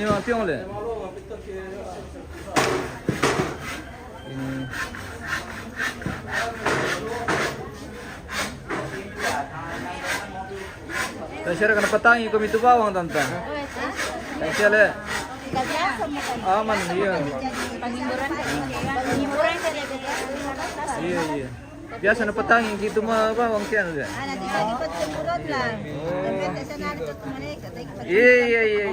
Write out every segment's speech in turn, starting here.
5 pion le. Ini. Saya kena petangi kami itu bawang tante. Saya le. Aman iya. Iya. Biasa na petangi gitu mah bawang kian le. Iya.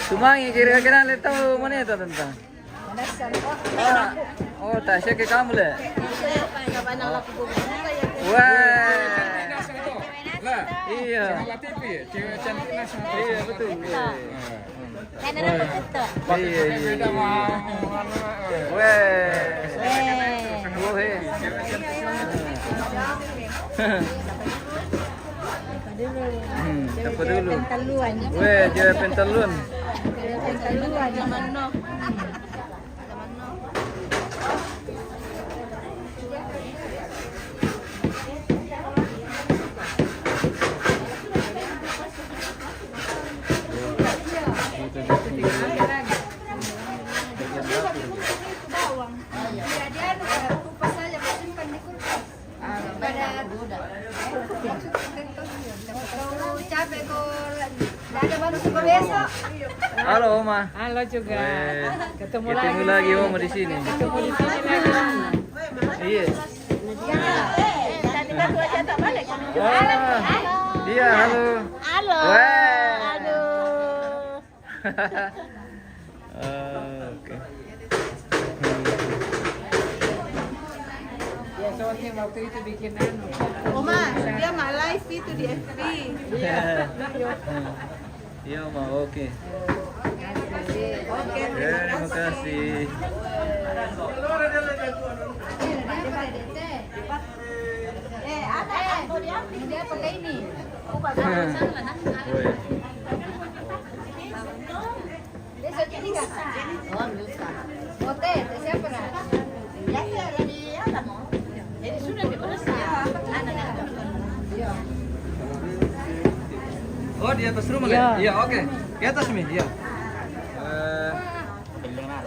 Sumangi kira-kira le tahu mana itu tante? Oh, tak saya ke kamu le. Wah. Iya. Cewek cantik nasional. Iya betul. Iya. Weh. Apa dulu? Weh, cewek pentalun. Halo Oma. Halo juga. Ketemu lagi Oma di sini. Ketemu di sini lagi. Iya. Tadi kan aja tak balik. Iya, halo. Halo. Aduh. Oke. Ya soalnya waktu itu bikin anu. Oma, dia mah live itu di FB. Iya, Oma, oke. Oke. Terima kasih. Dia pakai ini. Besok ini enggak? Oh, lusa. Oke, siapa enggak? Ya, dari ada mau. Jadi sudah dibereskan. Oh, di atas rumah ya? Iya, oke. Di atas Mi, iya.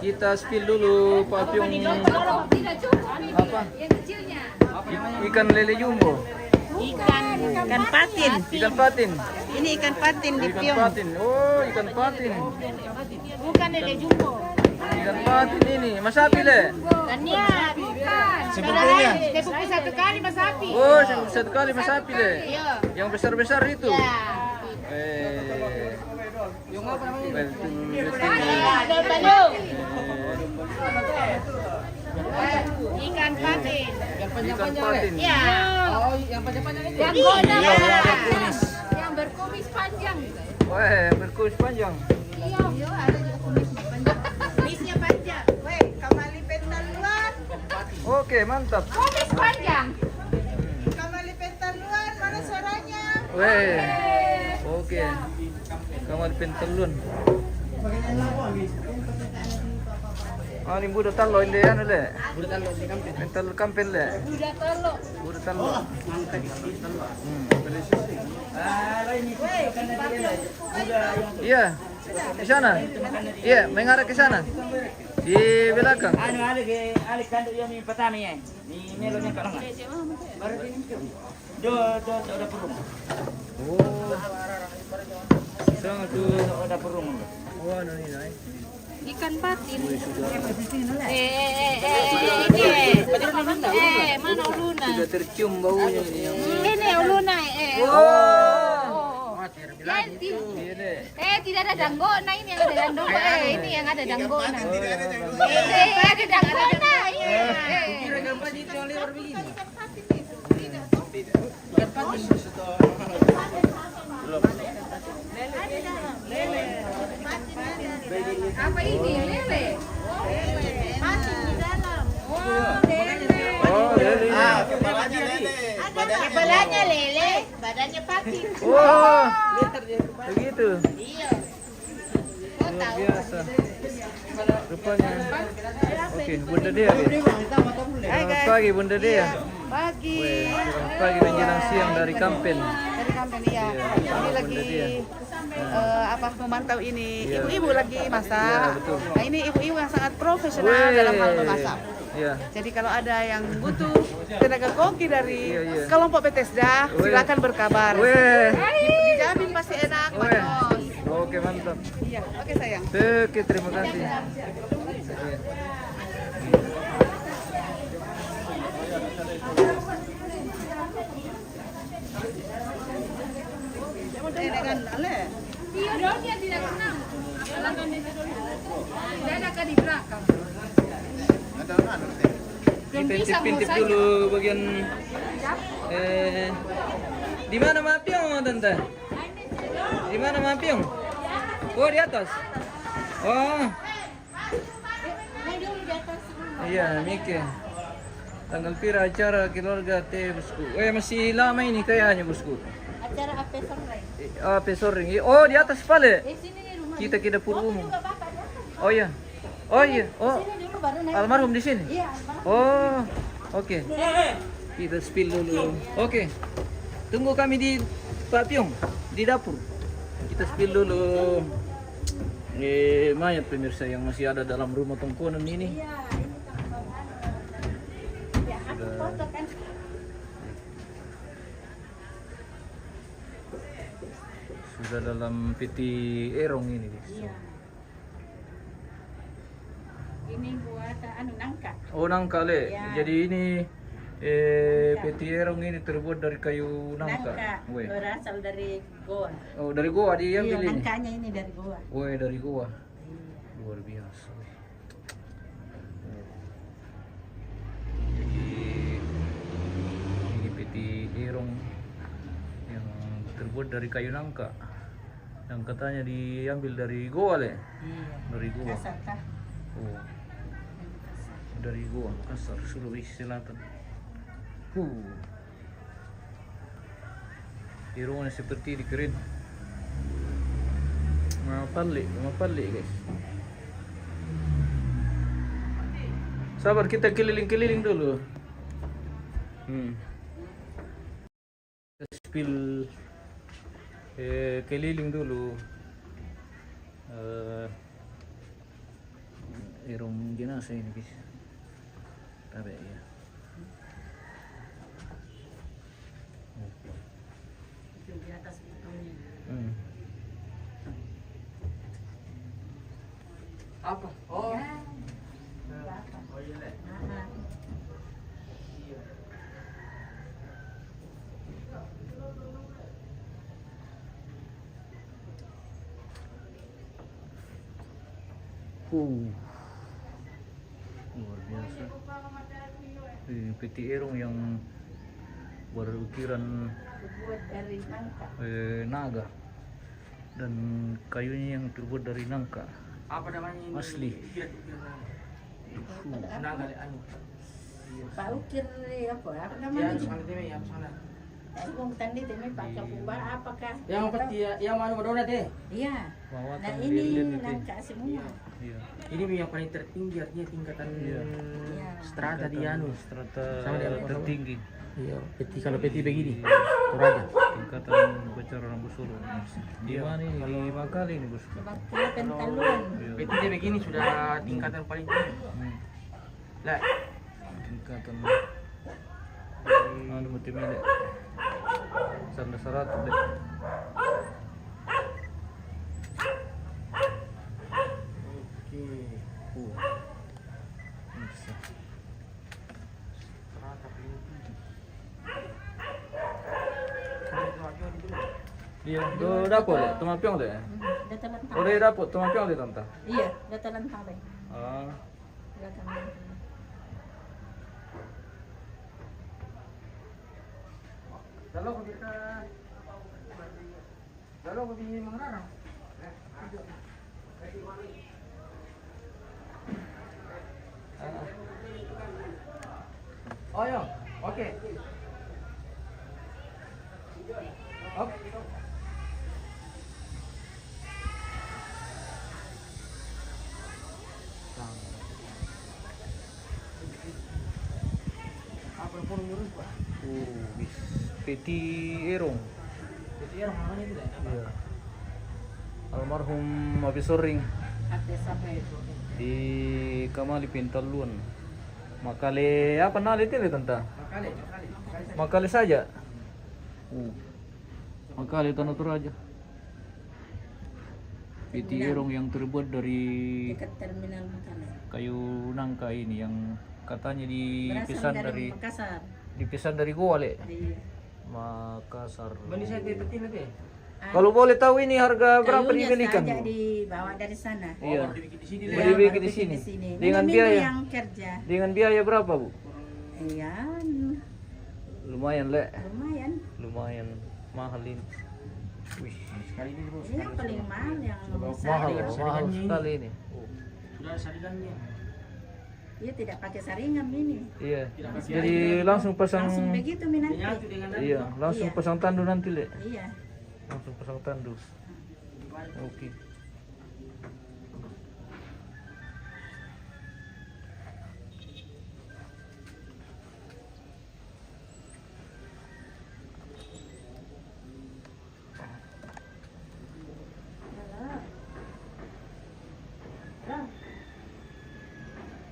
Kita spill dulu papiong apa? Ikan lele jumbo. Ikan patin. Ikan patin. Ini ikan patin di Ikan piong. patin. Oh, ikan patin. Bukan lele jumbo. Ikan patin ini. Mas sapi le. Tania, bukan. Sebetulnya. Tepuk satu kali mas sapi. Oh, satu kali mas sapi le. Iya. Yang besar-besar itu. Ya. Yang apa namanya? Ikan patin. Ikan patin. Ya. Oh, yang panjang-panjang itu. Yang goda. Yang Yang berkumis panjang. wah, berkumis panjang. Iya, ada juga kumisnya panjang. Kumisnya panjang. Weh, kamali pentaluan. Oke, mantap. Kumis panjang. Kamali pentaluan, mana suaranya? Weh. Oke. Kamar pentelun. Ah, ini budak talo ini anu le. Budak talo di kampung. Pentel kampen le. Udah tolok. Budak talo. Iya. Di sana. Iya, mengarah ke sana. Di belakang. Ali kandung yang ini pertama ya. Ini melonya kalau nggak. Baru ini tuh. Udah perung. Oh. Sangat tuh. Udah perung. Wah, ini naik. Ikan patin. Mana uluna? Sudah tercium baunya ini. Ini uluna. Oh. Tidak ada danggona ini yang ada danggona. Ini yang ada danggona. Ada danggona. Kira gambar itu yang lebar begini. Apa ini? Lele. Patin di dalam. Oh, lele. Oh, lele. Kepalanya lele, badannya patin. Wah. Begitu. Iya. Luar biasa. rupanya. Oke, Bunda Dea. Selamat pagi Bunda Dea. Pagi. Weh, selamat pagi menjelang siang dari Kampen. Dari kampung ya. Ini lagi memantau ini. Iya. Ibu-ibu lagi masak. Iya, betul. Nah, ini ibu-ibu yang sangat profesional Weh. dalam hal memasak. Iya. Jadi kalau ada yang butuh tenaga koki dari Iya, iya. kelompok Bethesda, Weh. silakan berkabar. Weh. Dijamin pasti enak, Weh. Mas. Oke, mantap. Iya, oke sayang. Oke, terima kasih. Iya. Iya dong, dia tidak senang. Apalagi dia ada ke di belakang. Kita intip-intip dulu bagian di mana Mapiong tante? Di mana Mapiong? Oh di atas. Oh. Iya Mike. Tanggal pira acara keluarga teh bosku. Masih lama ini kayaknya bosku. Acara apa sore? Pesoring. Oh di atas pale. Sini nih rumah. Kita dapur umum. Oh iya. Oh iya. Oh. Sini dulu baru naik. Almarhum di sini. Iya. Oh, oke. Kita spill dulu. Oke. Tunggu kami di Pak Piong di dapur. Kita spill dulu. Mayat pemirsa yang masih ada dalam rumah tongkonan ini. Sudah dalam peti erong ini. Ini buat nangka. Oh nangka le. Ya. Jadi ini peti erong ini terbuat dari kayu nangka. Weh. Berasal dari Goa. Oh dari Goa diambil ini. Nangkanya ini dari Goa. Weh dari Goa. Luar biasa. Weh. Jadi ini peti erong yang terbuat dari kayu nangka. Yang katanya diambil dari Goa le. Iya. Dari Goa. Kasar kah? Oh. Dari Goa, Makassar, Sulawesi Selatan. Di rumahnya seperti ini keren. Mapalik guys. Sabar kita keliling-keliling dulu. Kita spill keliling dulu. Erong jenazah ini guys. Tabe ya. Itu di atas itunya. Apa? Oh. Luar biasa. Peti erong yang berukiran Buat dari nangka. naga dan kayunya yang terbuat dari nangka Apa namanya ini? asli. Naga anu. Pak Ukir apa? Apa Ya, namanya? sana teme ya, sana. Kung tandi temi pakai pubah apakah? Yang peti yang mana Madonna deh. Iya. Wawatan Nah lilin ini itu. nangka semua. Iya. Ini yang paling tertinggi artinya tingkatan Iya. strata di anu. Strata Sama dengan tertinggi. Iya, peti kalau peti begini. Toraja. Tingkatan Bacara Rambu Solo. Di mana ini? Di Makali ini bos. Kena pentaluan. Iya. Peti dia begini sudah tingkatan paling tinggi. Lah, Tingkatan anu mati milik. Sanda seratus deh. Bisa. Iya, do dapur deh, tumapiong deh. Datalan Oh, dia dapur, tumapiong deh tante. Iya, datalan tabe. Ah, Datalan. kalau kita kalau begini mengarang. Oh ya, oke. Oke. Nah, bis. Peti Erong. Jadi orang mana itu dah? Iya. Almarhum Abi Soring di Kamali Pintaluan. Makale apa nali itu tanta? Makale saja. Makale Tanah Toraja. Peti Erong yang terbuat dari Dekat terminal Makale. kayu nangka ini yang katanya dipesan dari Makassar. dipesan dari Goa le. Iya. Makassar. Bani saya peti nanti. Kalau boleh tahu ini harga berapa Kayunya dibelikan? saja dibawa dari sana. Iya. Baru dibikin di sini Iya, deh. Beli baru di sini. bikin di Dengan Minggu biaya? yang kerja. Dengan biaya berapa, Bu? Iya, Lumayan, Le. lumayan. Lumayan mahal ini. Wih, Sekali ini bos. Ini yang paling mahal yang mahal, besar. mahal sekali ini. Sudah ada saringannya. Iya, tidak pakai saringan ini. Iya. Jadi langsung pasang Langsung begitu minanti. Menyatu dengan iya, langsung Iya. pasang tandu nanti, Le. Iya. Langsung pasang tandu. Oke.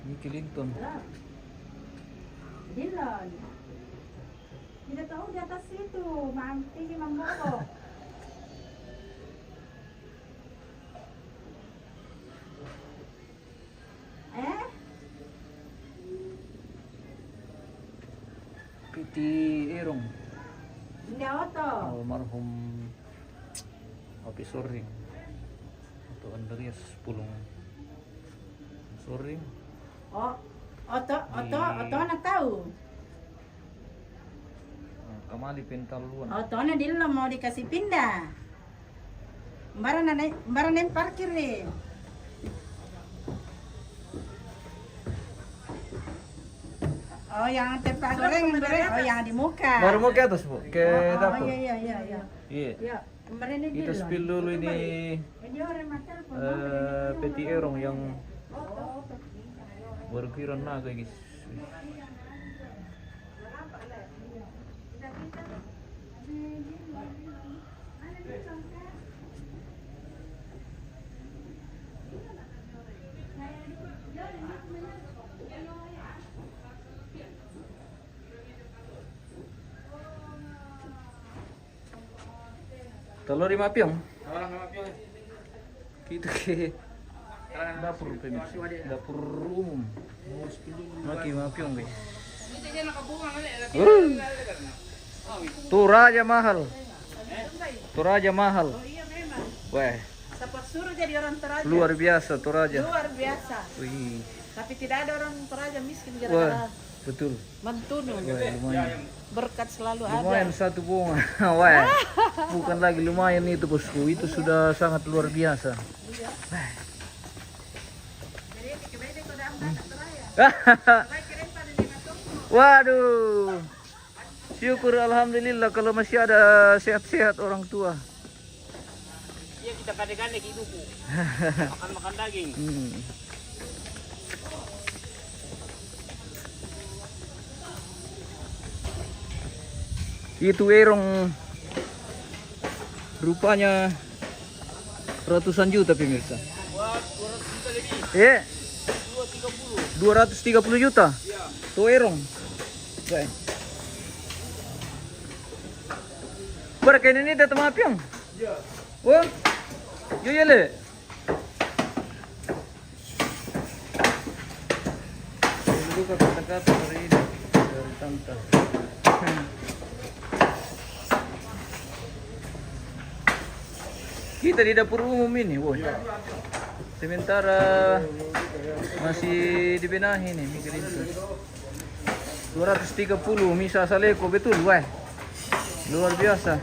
Ini Clinton. Dilon. Tidak tahu di atas situ, tinggi membokok. Peti Erong. Ini auto. Almarhum Abi Soring atau Andreas Pulung Soring. Oh, auto anak tahu. Kamali Pintaluan. Autonya dilon mau dikasih pindah. Mbaranan parkir nih. Oh, yang tempat goreng. Oh, yang di muka. Baru mau ke atas, Bu? Ke dapur? Iya. Iya. Ya, kemarin ini Kita spill dulu ini Peti Erong yang berkiran naga, guys. Telur 5 piong. Orang sama pion. Kita ke dapur pemirsa. Dapur umum. Maki 5 piong, guys. Toraja mahal. Toraja mahal. Wah, Siapa suruh jadi orang Toraja? luar biasa Toraja. Luar biasa. Wih. Tapi tidak ada orang Toraja miskin Wah, gara-gara betul. mentunu. Wah, lumayan. Berkat selalu ada. Lumayan satu bunga. Wah, bukan lagi lumayan itu, bosku. Itu sudah sangat luar biasa. Waduh. Syukur alhamdulillah kalau masih ada sehat-sehat orang tua. Iya kita kadang-kadang hidupku. Makan daging. Itu Erong rupanya ratusan juta pemirsa. Wah, 200 juta lebih. Eh, 230. 230 juta. Tuh Erong. Wah. Berkain ini datang apiang. Iya. Wah. Yo ya le. Buka kata-kata dari ini dari tante. Kita di dapur umum ini, woi. Sementara masih dibenahi nih, mikir itu. 230 Misa Saleko betul, wah. Luar biasa.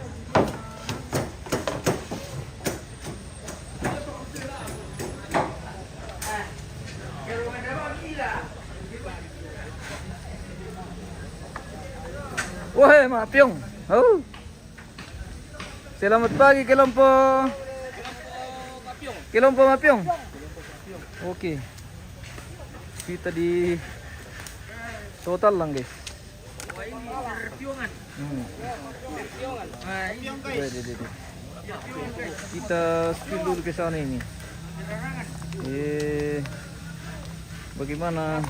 Wah, Mapiong. Oh. Selamat pagi kelompok. Kelompok Mapiong. Oke. Kita di total lang, guys. Hmm. Wede. Kita spill dulu ke sana ini. Bagaimana?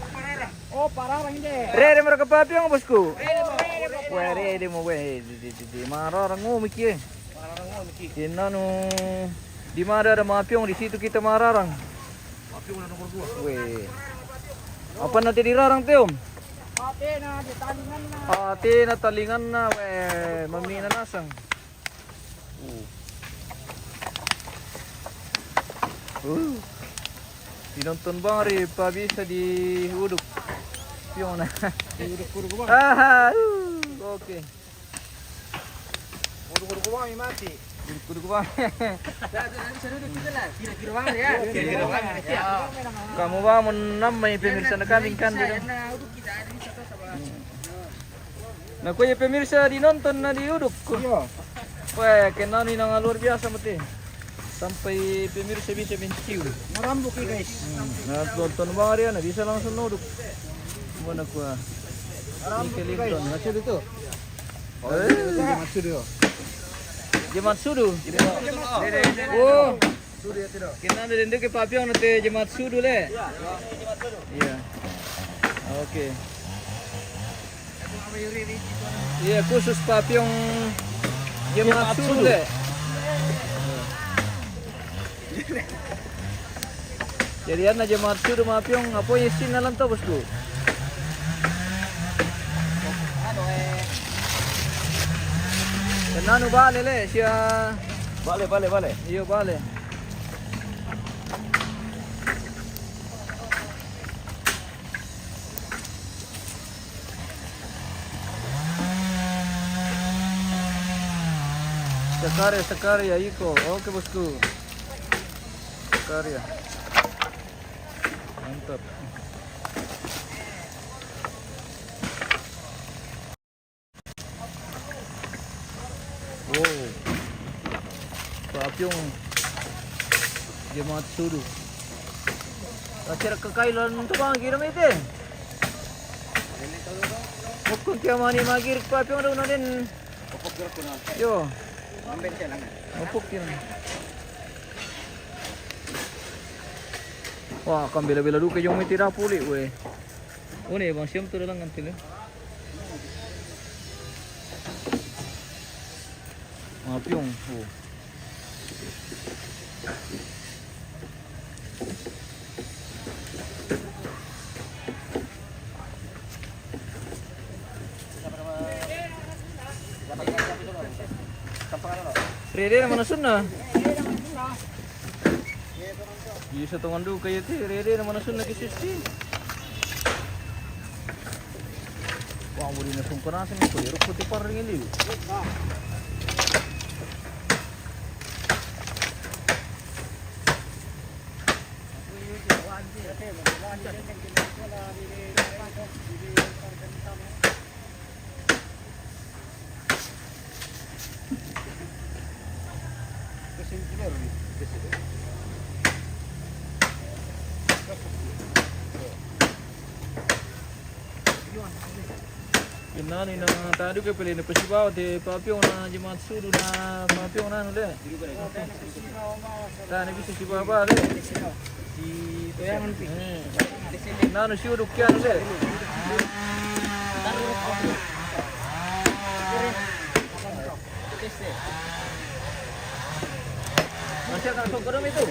Oh, pararang ini. Ready mereka papyong bosku. Ready mo mararang mo miki. Kinano di mana ada mapyong di situ kita mararang. Mapyong na nomor 2. Weh. Apa nanti dirarang Tiom? Ate na talingan na weh, mamina nasang. Dinonton bang ri pa bisa di uduk. Pion na. Uduk ko ba? Oke. Uduk ko ba mati? Uduk bang. Kira-kira banget ya. Kira-kira banget ya. Kamu ba menamai pemirsa na kami kan dito. Nah, kuya pemirsa dinonton na di uduk ko. Weh, kenani na luar biasa mati. Sampai pemirsa bisa mencium. Marambok guys. Nah, tonton bang Arya, bisa langsung nuduk. Mana kuah? Ini Maksud itu? Maksud itu. Jemaat sudu. Oh, kita ada dendek ke papiong nanti jemaat sudu le. Iya. Oke. Iya, khusus papiong jemaat sudu le. Jadi ana jemaat sudu papiong apa isin nalan to bosku? Kenano bale le siya. Bale. Iyo bale. Sekarya iko. Oke bosku. Sekarya. Mantap. Wow. Papyong jemaat sudu. Acara kekailan itu bang kira itu. Mukun kaya mani magir papyong daw na din. Yo. Mupuk yun. Wah, akan bela-bela dulu yung may tira puli weh. Une bang siyam to lang antil. Mapyong. Oh. Rede naman nasun na. Bisa tongan dulu kayak itu. Rede naman nasun lagi sisti. Wah, budi nasung panasan itu. Ruk putih paring ini. Inani na tadi ko pili na pasibaw te papyong na jemaat sudu na papyong na nule. Tani bisa sibaw ba le. Di toyangan pi. Nanu sudu kya nule. Masih akan songkodom itu.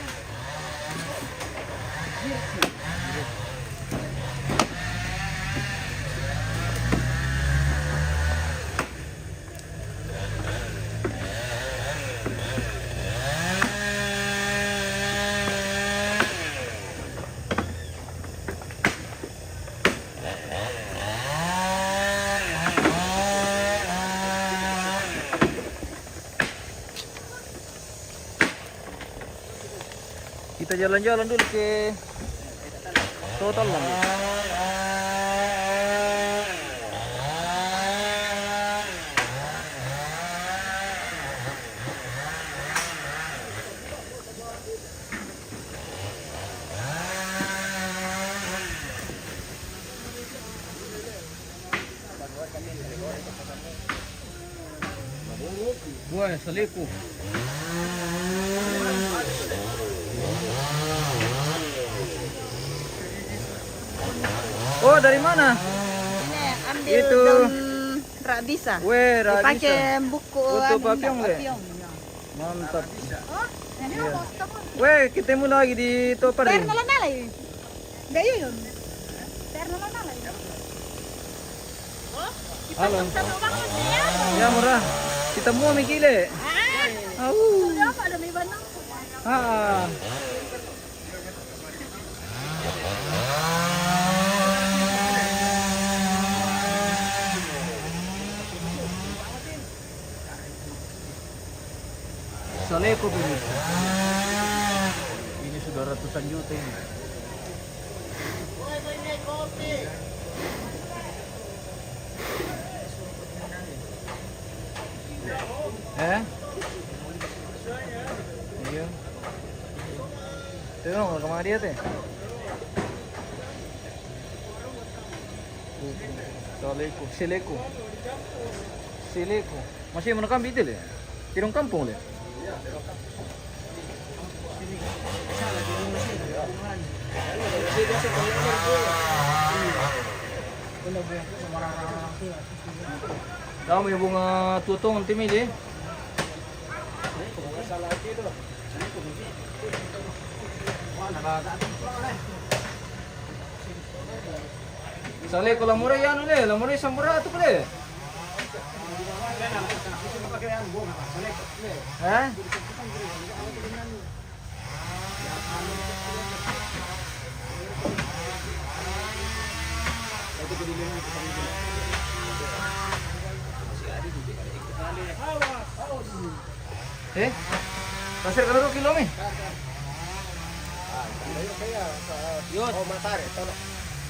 Kita jalan-jalan dulu ke Total lang. Wah, seliku. Oh, dari mana? Ini ambil Itu. daun rabisa. Weh, Dipakai buku Untuk papillon, Le? Mantap. Iya. Weh, ketemu lagi di Topar nih. Halo. Ya murah. Kita mau mikile. Ah. Saleko ini. Ini sudah ratusan juta ini. Iya. Tengok nggak kemana dia teh? Saleko, sileko. Sileko. Masih menekam itu le? Tirong kampung le? Dami yung bunga tutong timid eh. Sale ko lang mura yan ulit, lang mura isang mura ito pala. Ha? Eh? Pasir ka na kilo mi? Yun. Oh, mantare.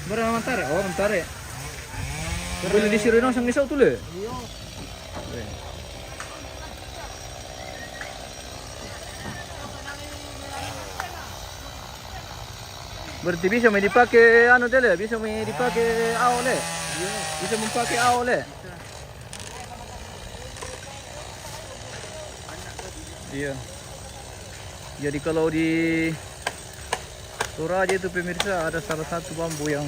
Berapa mantare? Oh, mantare. Beli di Sirino sang isau tuh le? Iya. Berarti bisa main dipakai anu deh le? Bisa main dipakai AO le? Iya. Bisa memakai AO le? Iya. Jadi kalau di Toraja itu pemirsa ada salah satu bambu yang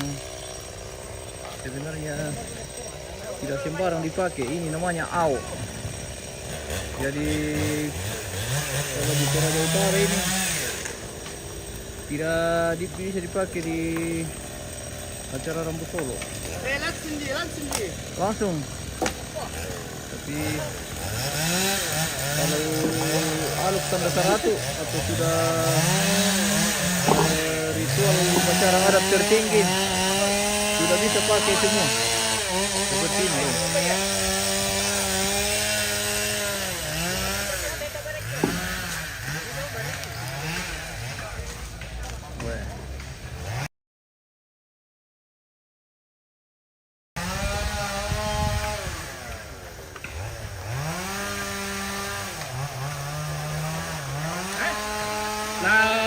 sebenarnya tidak sembarang dipakai. Ini namanya AO. Jadi kalau di Toraja Utara ini tidak bisa dipakai di acara Rambu Solo. Langsung. Tapi kalau aluk tanda saratu atau sudah ritual upacara adat tertinggi sudah bisa pakai semua seperti ini.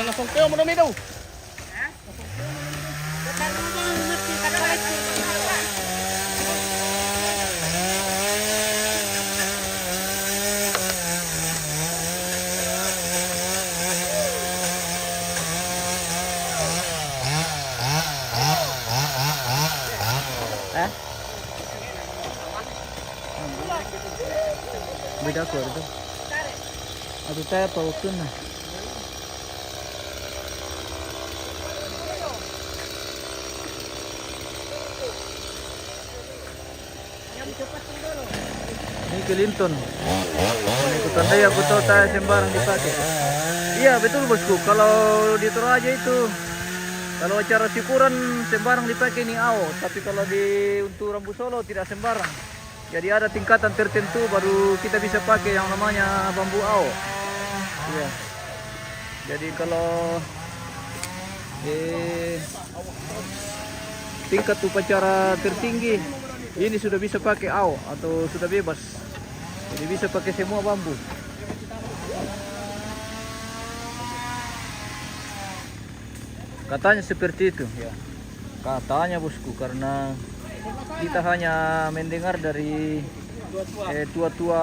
Nasongkeo mo dami daw. Beda ko ito. Ato tayo pautun na. Ini Clinton. Ikutan daya aku tahu saya sembarang dipakai. Iya betul bosku. Kalau di Toraja itu, kalau acara syukuran sembarang dipakai ini AO. Tapi kalau di untuk Rambu Solo tidak sembarang. Jadi ada tingkatan tertentu baru kita bisa pakai yang namanya bambu AO. Iya. Jadi kalau tingkat upacara tertinggi ini sudah bisa pakai AO atau sudah bebas. Jadi bisa pakai semua bambu. Katanya seperti itu ya. Katanya bosku, karena kita hanya mendengar dari tua-tua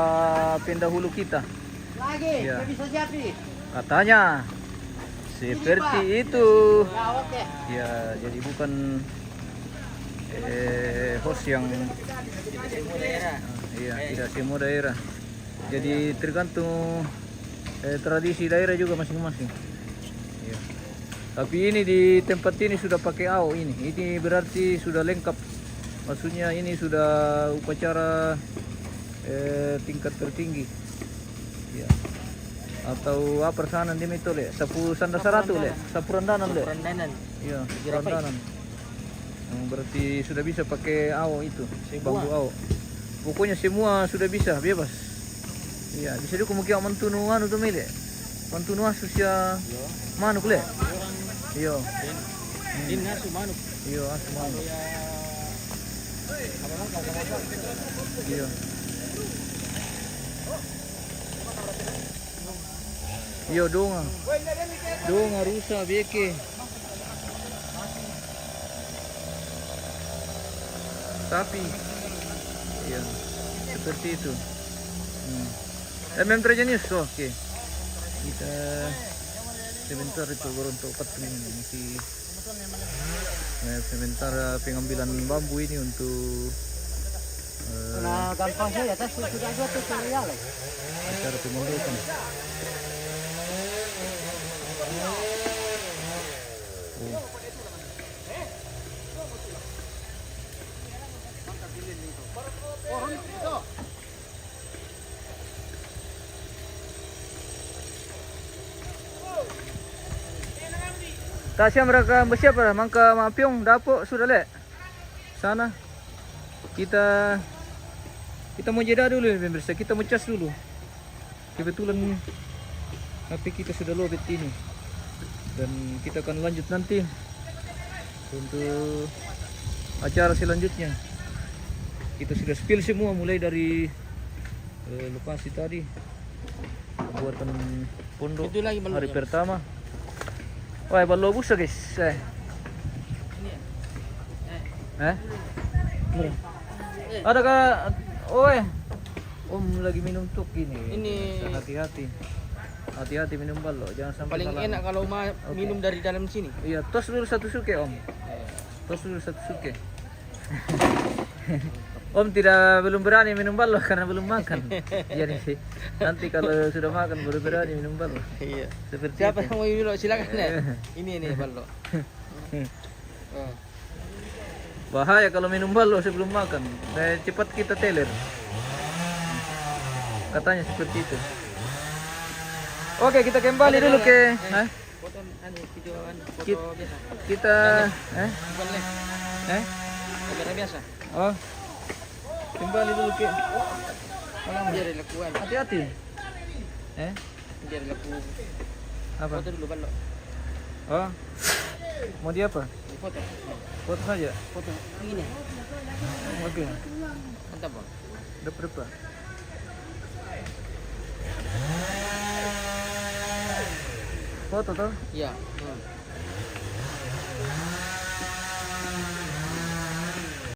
pendahulu kita. Lagi, Iya. bisa jadi. Katanya seperti itu. Gawat ya. Ya, jadi bukan host yang iya, tidak semua daerah. Jadi tergantung tradisi daerah juga masing-masing. Iya. Tapi ini di tempat ini sudah pakai AO ini. Ini berarti sudah lengkap. Maksudnya ini sudah upacara tingkat tertinggi. Ya. Atau apa sana di itu le? Sapu sanda saratu le? Sapu rendanan le? Rendanan. Iya, rendanan. Berarti sudah bisa pakai AO itu, bambu AO. Pokoknya semua sudah bisa, bebas. Iya, bisa juga mungkin mantunu anu tuh mile. Mantunu asus ya manuk le. Iya. Din nasu manuk. Iya, asu manuk. Iya. Iya donga. Donga rusa beke. Sapi. Iya. Seperti itu. Memang terjenis oke. Kita sebentar itu baru untuk patung ini masih sebentar pengambilan bambu ini untuk Nah, gampang saja, tas sudah ada tutorial. acara pemondokan. Tasya mereka bersiapa? Mangka mapiong dapur sudah le. Sana. Kita mau jeda dulu pemirsa. Kita mau cas dulu. Kebetulan HP kita sudah lowbat ini. Dan kita akan lanjut nanti untuk acara selanjutnya. Kita sudah spill semua mulai dari lokasi tadi. Buatan pondok Itu lagi belum, hari ya? pertama. Wah, ballo busa guys. Ada kah? Oi. Om lagi minum tuk ini. Ini Hati-hati. Hati-hati minum ballo, jangan sampai paling salah. enak kalau minum dari dalam sini. Iya, tos dulu satu suke om. Tos dulu satu suke. Om belum berani minum ballo karena belum makan. Jadi sih nanti kalau sudah makan baru berani minum ballo. Iya. Seperti Siapa itu. yang mau minum dulu silakan ya. Ini ballo. Oh. Bahaya kalau minum ballo sebelum makan. Cepat kita teler. Katanya seperti itu. Oke, kita kembali dulu ke Foto video Kit- foto biasa. kita Bukan leh. Kamera biasa. oh kembali dulu ke Biar dilakukan. hati-hati. Biar dilakukan. Apa? Foto dulu ballo. Oh. Mau dia apa? Foto. Foto saja. Foto ini. Oke. Mantap, Bang. Berapa? Foto toh? Iya.